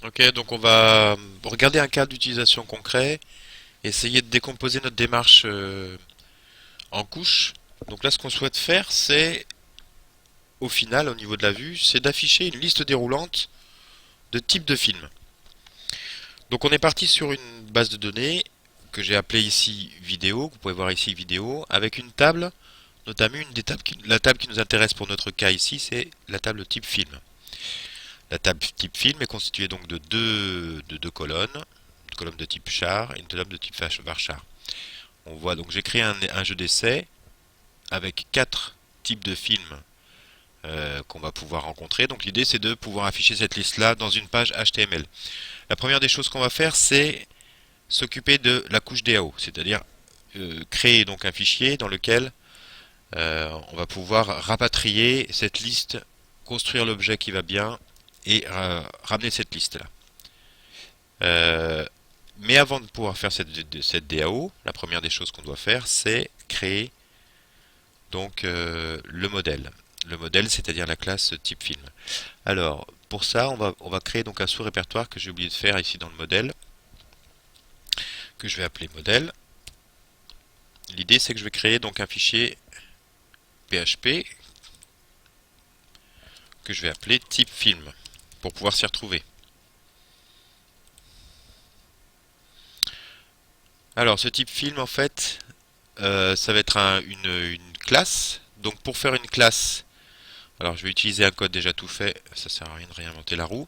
Ok, donc on va regarder un cas d'utilisation concret, essayer de décomposer notre démarche en couches. Donc là, ce qu'on souhaite faire, c'est, au final, au niveau de la vue, c'est d'afficher une liste déroulante de types de films. Donc on est parti sur une base de données que j'ai appelée ici vidéo, que vous pouvez voir ici vidéo, avec une table, notamment la table qui nous intéresse pour notre cas ici, c'est la table type film. La table type film est constituée donc de deux colonnes, une colonne de type char et une colonne de type varchar. On voit donc j'ai créé un jeu d'essai avec quatre types de films qu'on va pouvoir rencontrer. Donc l'idée c'est de pouvoir afficher cette liste là dans une page HTML. La première des choses qu'on va faire c'est s'occuper de la couche DAO, c'est-à-dire créer donc un fichier dans lequel on va pouvoir rapatrier cette liste, construire l'objet qui va bien et ramener cette liste là. Euh, mais avant de pouvoir faire cette DAO, la première des choses qu'on doit faire, c'est créer donc le modèle. Le modèle, c'est-à-dire la classe type film. Alors, pour ça, on va créer donc un sous-répertoire que j'ai oublié de faire ici dans le modèle, que je vais appeler modèle. L'idée, c'est que je vais créer donc un fichier PHP que je vais appeler type film pour pouvoir s'y retrouver. Alors, ce type film, en fait, ça va être une classe. Donc, pour faire une classe, alors je vais utiliser un code déjà tout fait, ça sert à rien de réinventer la roue.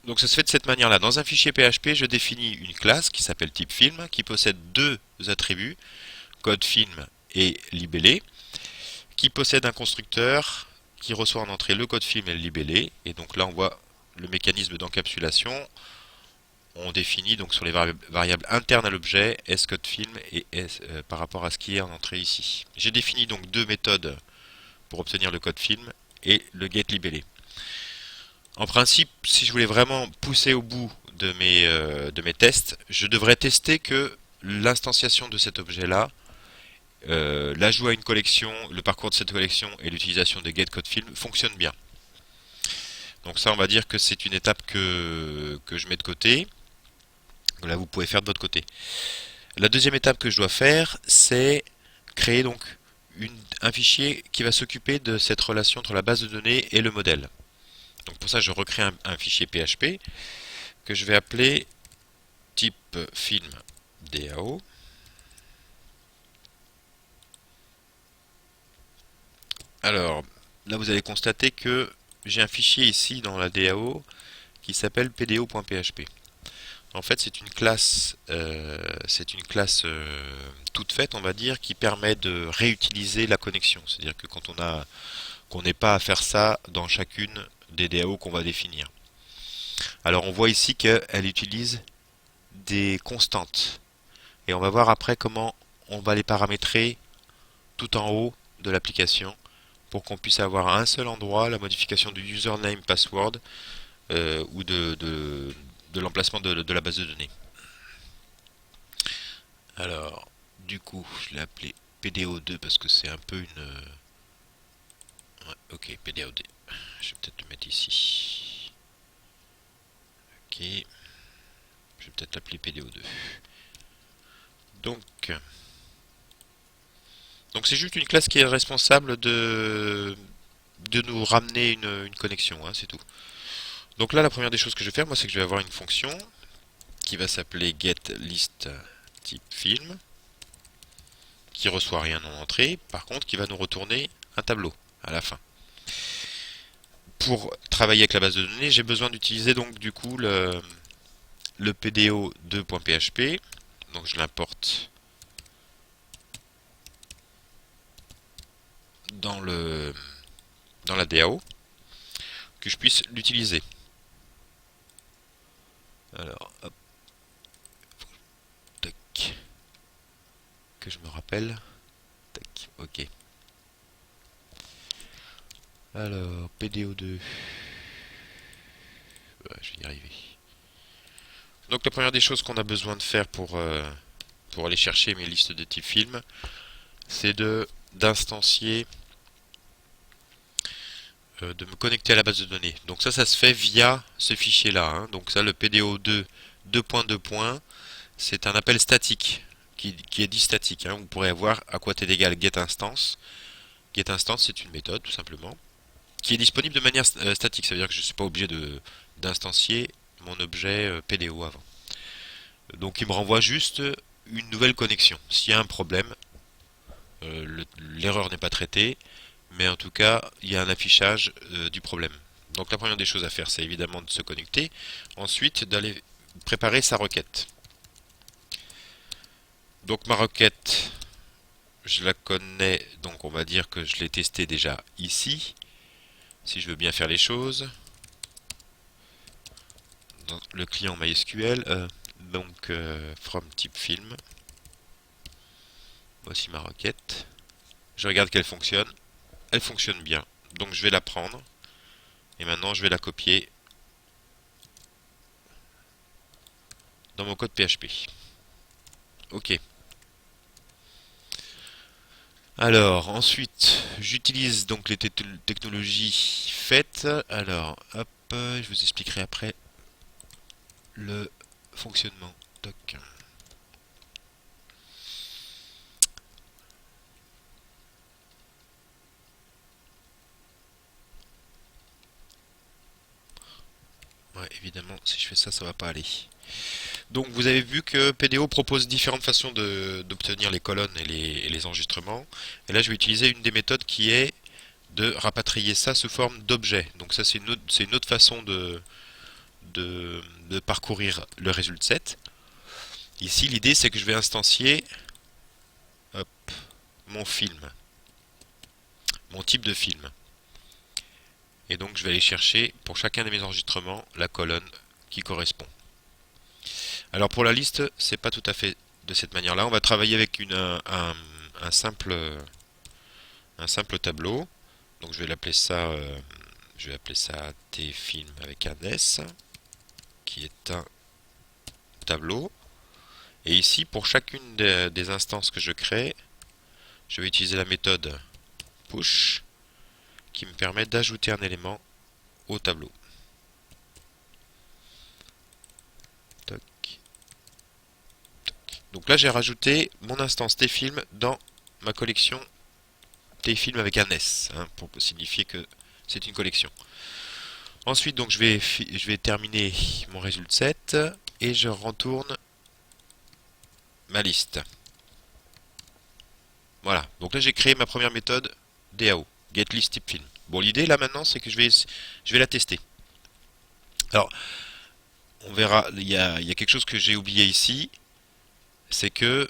Donc ça se fait de cette manière-là. Dans un fichier PHP, je définis une classe qui s'appelle type film, qui possède deux attributs, code film et libellé, qui possède un constructeur qui reçoit en entrée le code film et le libellé. Et donc là, on voit le mécanisme d'encapsulation. On définit donc sur les variables internes à l'objet scodefilm et par rapport à ce qui est en entrée ici. J'ai défini donc deux méthodes pour obtenir le code film et le getLibellé. En principe, si je voulais vraiment pousser au bout de mes tests, je devrais tester que l'instanciation de cet objet-là, l'ajout à une collection, le parcours de cette collection et l'utilisation de getCodeFilm fonctionnent bien. Donc ça, on va dire que c'est une étape que je mets de côté. Là, vous pouvez faire de votre côté. La deuxième étape que je dois faire, c'est créer donc un fichier qui va s'occuper de cette relation entre la base de données et le modèle. Donc pour ça, je recrée un fichier PHP que je vais appeler type film DAO. Alors, là vous allez constater que j'ai un fichier ici dans la DAO qui s'appelle pdo.php. En fait, c'est une classe toute faite, on va dire, qui permet de réutiliser la connexion. C'est-à-dire que qu'on n'ait pas à faire ça dans chacune des DAO qu'on va définir. Alors, on voit ici qu'elle utilise des constantes. Et on va voir après comment on va les paramétrer tout en haut de l'application pour qu'on puisse avoir à un seul endroit la modification du username password ou de l'emplacement de la base de données. Alors, du coup, je l'ai appelé PDO2 parce que c'est un peu une... Ouais, ok, PDO2. Je vais peut-être le mettre ici. Ok, je vais peut-être l'appeler PDO2. Donc, donc c'est juste une classe qui est responsable de nous ramener une connexion, hein, c'est tout. Donc là, la première des choses que je vais faire, moi, c'est que je vais avoir une fonction qui va s'appeler getList type film, qui reçoit rien en entrée, par contre, qui va nous retourner un tableau à la fin. Pour travailler avec la base de données, j'ai besoin d'utiliser donc du coup le pdo2.php. Donc je l'importe dans dans la DAO, que je puisse l'utiliser. Alors, hop, tac, que je me rappelle. Tac, ok. Alors, PDO2. Ouais, je vais y arriver. Donc la première des choses qu'on a besoin de faire pour aller chercher mes listes de type film, c'est d'instancier de me connecter à la base de données. Donc ça se fait via ce fichier-là, hein. Donc ça, le PDO2 2.2. C'est un appel statique qui est dit statique, hein. Vous pourrez avoir à quoi t'est égal getInstance. GetInstance, c'est une méthode tout simplement qui est disponible de manière statique. Ça veut dire que je ne suis pas obligé d'instancier mon objet PDO avant. Donc il me renvoie juste une nouvelle connexion. S'il y a un problème, l'erreur n'est pas traitée, mais en tout cas, il y a un affichage du problème. Donc la première des choses à faire, c'est évidemment de se connecter. Ensuite, d'aller préparer sa requête. Donc ma requête, je la connais, donc on va dire que je l'ai testée déjà ici. Si je veux bien faire les choses, dans le client MySQL, from type film. Voici ma requête. Je regarde qu'elle fonctionne. Elle fonctionne bien. Donc je vais la prendre. Et maintenant je vais la copier dans mon code PHP. Ok. Alors ensuite, j'utilise donc les technologies faites. Alors, hop, je vous expliquerai après le fonctionnement. Toc. Ouais, évidemment, si je fais ça, ça va pas aller. Donc vous avez vu que PDO propose différentes façons d'obtenir les colonnes et les enregistrements. Et là, je vais utiliser une des méthodes qui est de rapatrier ça sous forme d'objet. Donc ça, c'est une autre façon de parcourir le résultat set. Ici, l'idée, c'est que je vais instancier, hop, mon film, mon type de film. Et donc, je vais aller chercher pour chacun de mes enregistrements la colonne qui correspond. Alors pour la liste, c'est pas tout à fait de cette manière-là. On va travailler avec un simple tableau. Donc je vais appeler ça tfilm avec un S, qui est un tableau. Et ici, pour chacune des instances que je crée, je vais utiliser la méthode push, qui me permet d'ajouter un élément au tableau. Toc, toc. Donc là, j'ai rajouté mon instance tfilm dans ma collection tfilm avec un S, hein, pour signifier que c'est une collection. Ensuite, donc, je vais terminer mon résultat set et je retourne ma liste. Voilà. Donc là, j'ai créé ma première méthode DAO, getListTypeFilm. Bon, l'idée là maintenant, c'est que je vais la tester. Alors, on verra. Il y a quelque chose que j'ai oublié ici, c'est que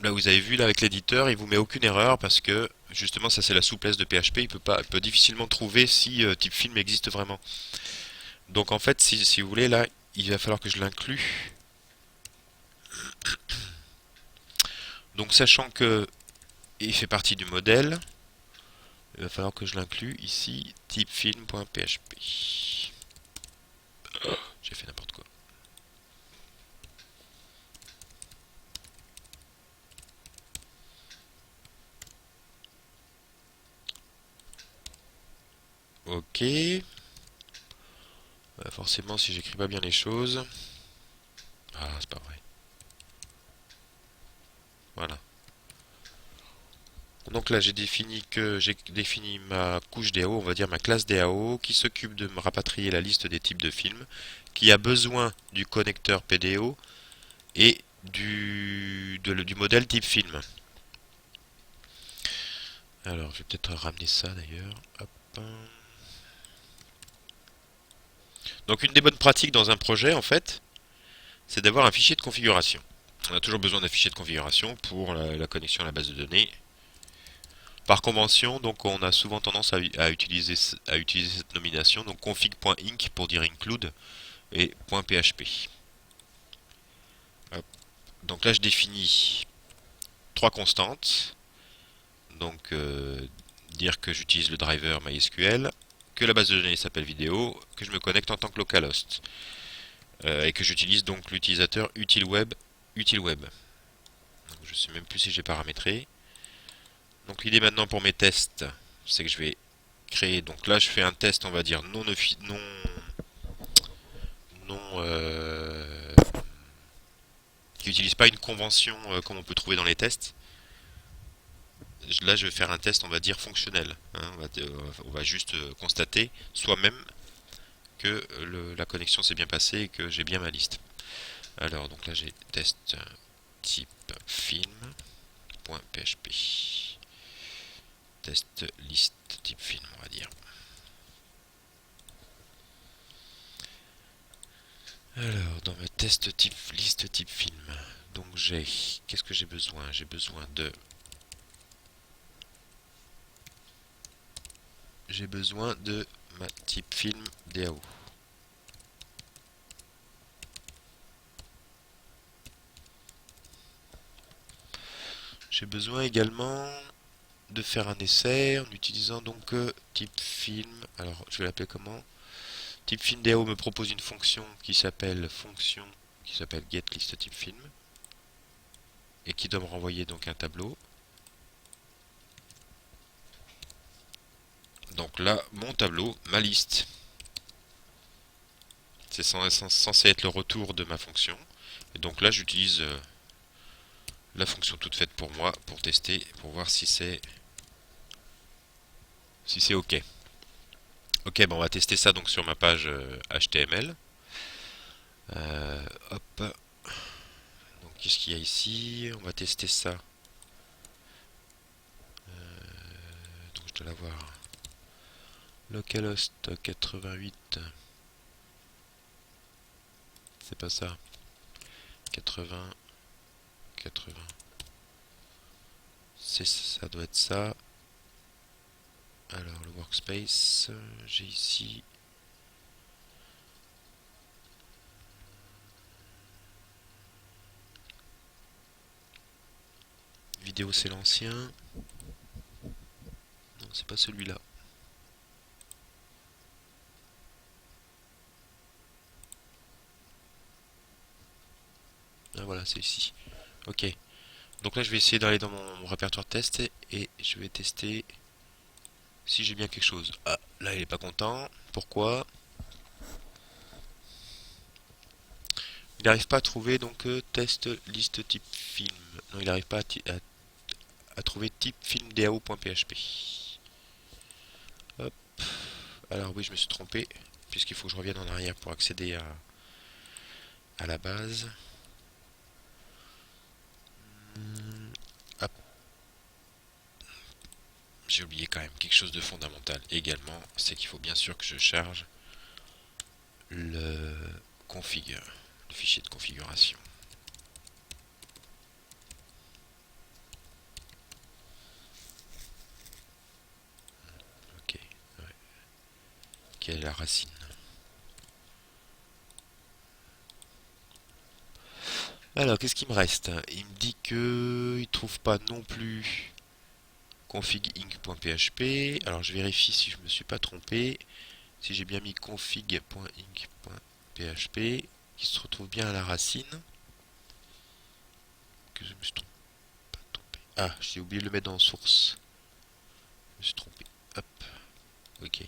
là, vous avez vu là avec l'éditeur, il vous met aucune erreur parce que justement, ça c'est la souplesse de PHP. Il peut difficilement trouver si TypeFilm existe vraiment. Donc en fait, si vous voulez, là, il va falloir que je l'inclue. Donc sachant que il fait partie du modèle, il va falloir que je l'inclue ici, typefilm.php. Oh, j'ai fait n'importe quoi. Ok. Forcément, si j'écris pas bien les choses. Ah, c'est pas vrai. Voilà. Donc là, j'ai défini ma couche DAO, on va dire ma classe DAO, qui s'occupe de me rapatrier la liste des types de films, qui a besoin du connecteur PDO et du modèle type film. Alors, je vais peut-être ramener ça d'ailleurs. Hop. Donc, une des bonnes pratiques dans un projet, en fait, c'est d'avoir un fichier de configuration. On a toujours besoin d'un fichier de configuration pour la connexion à la base de données. Par convention, donc on a souvent tendance à utiliser cette nomination, donc config.inc pour dire include et .php. Hop. Donc là, je définis trois constantes. Donc dire que j'utilise le driver MySQL, que la base de données s'appelle vidéo, que je me connecte en tant que localhost et que j'utilise donc l'utilisateur utileweb. Donc, je sais même plus si j'ai paramétré. Donc l'idée maintenant pour mes tests, c'est que je vais créé. Donc là, je fais un test, on va dire non, qui n'utilise pas une convention comme on peut trouver dans les tests. Là, je vais faire un test, on va dire fonctionnel, hein. On va juste constater soi-même que la connexion s'est bien passée et que j'ai bien ma liste. Alors, donc là, j'ai test type film.php. Test liste type film, on va dire. Alors, dans mes tests type liste type film, donc qu'est-ce que j'ai besoin? J'ai besoin de ma type film DAO. J'ai besoin également de faire un essai en utilisant donc type film. Alors, je vais l'appeler comment? Type film DAO me propose une fonction qui s'appelle getListTypeFilm et qui doit me renvoyer donc un tableau. Donc là, mon tableau, ma liste, c'est censé être le retour de ma fonction. Et donc là, j'utilise la fonction toute faite pour moi pour tester, pour voir si c'est OK. Ok, bon, on va tester ça donc sur ma page HTML. Hop. Donc qu'est-ce qu'il y a ici? On va tester ça. Donc je dois l'avoir. Localhost 88. C'est pas ça. 80. 80. Ça doit être ça. Alors le workspace, j'ai ici. Vidéo c'est l'ancien. Non, c'est pas celui-là. Ah voilà, c'est ici. Ok. Donc là je vais essayer d'aller dans mon répertoire de test et je vais tester si j'ai bien quelque chose. Ah, là il est pas content. Pourquoi? Il n'arrive pas à trouver donc test liste type film. Non, il n'arrive pas à trouver type film DAO.php. Hop. Alors oui, je me suis trompé, puisqu'il faut que je revienne en arrière pour accéder à la base. Hop. J'ai oublié quand même quelque chose de fondamental également, c'est qu'il faut bien sûr que je charge le config, le fichier de configuration. Ok, ouais. Quelle est la racine? Alors, qu'est-ce qu'il me reste? Il me dit que il trouve pas non plus config.inc.php. Alors, je vérifie si je me suis pas trompé. Si j'ai bien mis config.inc.php, qui se retrouve bien à la racine. Que je me suis pas trompé. Ah, j'ai oublié de le mettre dans source. Je me suis trompé. Hop. Ok.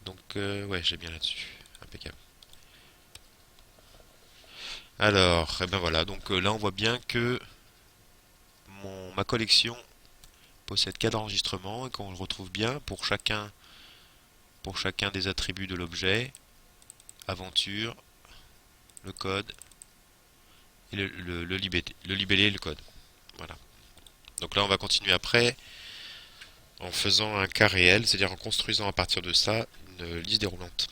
Donc, ouais, j'ai bien là-dessus. Impeccable. Alors, et ben voilà. Donc là, on voit bien que ma collection possède 4 enregistrements et qu'on le retrouve bien pour chacun des attributs de l'objet, aventure, le code et le libellé et le code. Voilà. Donc là, on va continuer après en faisant un cas réel, c'est-à-dire en construisant à partir de ça une liste déroulante.